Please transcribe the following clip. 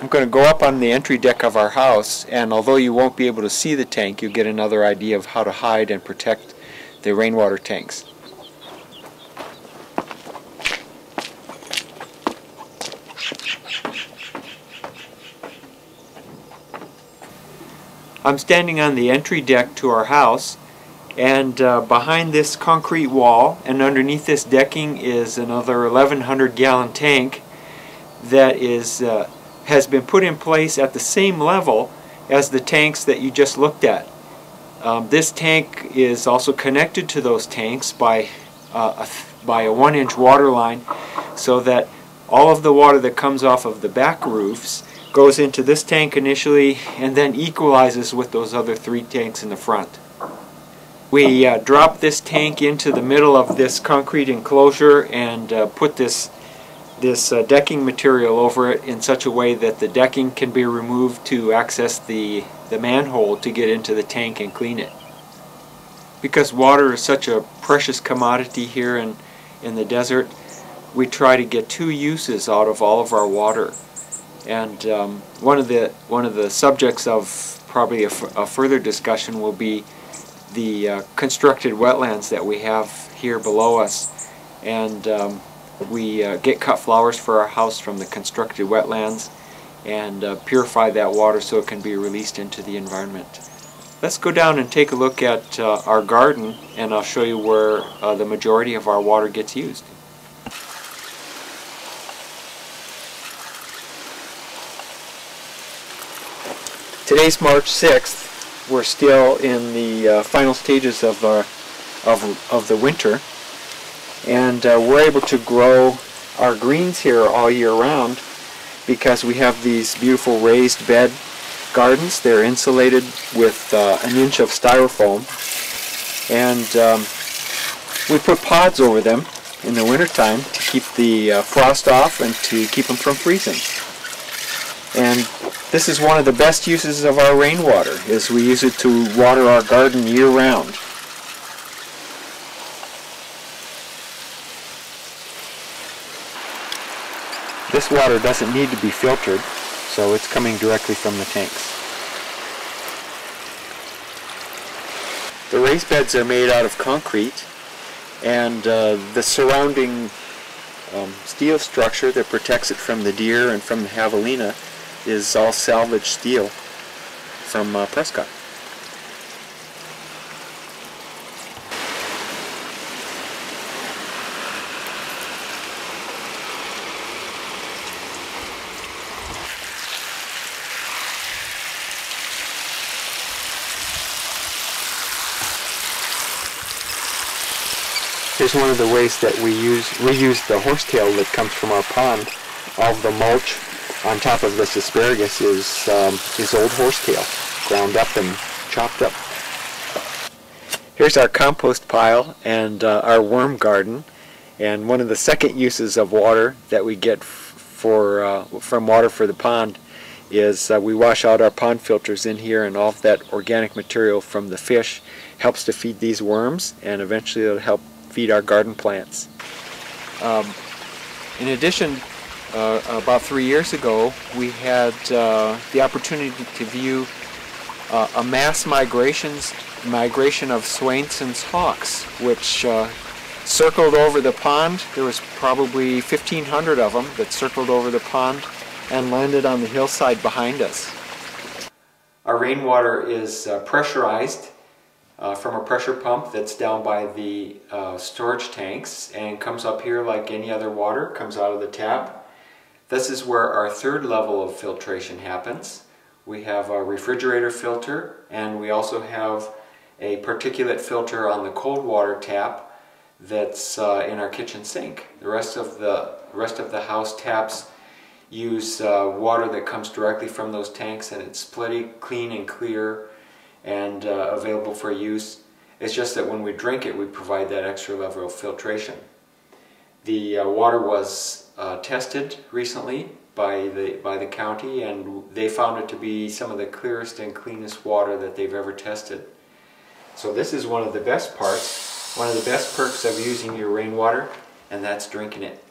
I'm going to go up on the entry deck of our house, and although you won't be able to see the tank, you'll get another idea of how to hide and protect the rainwater tanks. I'm standing on the entry deck to our house, and behind this concrete wall and underneath this decking is another 1,100 gallon tank that has been put in place at the same level as the tanks that you just looked at. This tank is also connected to those tanks by a 1-inch water line, so that all of the water that comes off of the back roofs goes into this tank initially and then equalizes with those other 3 tanks in the front. We drop this tank into the middle of this concrete enclosure and put this decking material over it in such a way that the decking can be removed to access the manhole to get into the tank and clean it. Because water is such a precious commodity here in the desert, we try to get 2 uses out of all of our water. And one of the subjects of probably a further discussion will be the constructed wetlands that we have here below us. And we get cut flowers for our house from the constructed wetlands and purify that water so it can be released into the environment. Let's go down and take a look at our garden, and I'll show you where the majority of our water gets used. Today's March 6th. We're still in the final stages of the winter. And we're able to grow our greens here all year round because we have these beautiful raised bed gardens. They're insulated with 1 inch of styrofoam, and we put pods over them in the wintertime to keep the frost off and to keep them from freezing. And this is one of the best uses of our rainwater, is we use it to water our garden year round. This water doesn't need to be filtered, so it's coming directly from the tanks. The raised beds are made out of concrete, and the surrounding steel structure that protects it from the deer and from the javelina is all salvaged steel from Prescott. Here's one of the ways that we use the horsetail that comes from our pond. All of the mulch on top of this asparagus is old horsetail, ground up and chopped up. Here's our compost pile and our worm garden. And one of the second uses of water that we get from water for the pond is we wash out our pond filters in here, and all of that organic material from the fish helps to feed these worms, and eventually it'll help feed our garden plants. In addition, about 3 years ago, we had the opportunity to view a mass migration of Swainson's hawks, which circled over the pond. There was probably 1,500 of them that circled over the pond and landed on the hillside behind us. Our rainwater is pressurized from a pressure pump that's down by the storage tanks and comes up here like any other water, comes out of the tap. This is where our 3rd level of filtration happens. We have a refrigerator filter, and we also have a particulate filter on the cold water tap that's in our kitchen sink. The rest of the house taps use water that comes directly from those tanks, and it's plenty clean and clear and available for use. It's just that when we drink it, we provide that extra level of filtration. The water was tested recently by the county, and they found it to be some of the clearest and cleanest water that they've ever tested. So this is one of the best parts, one of the best perks of using your rainwater, and that's drinking it.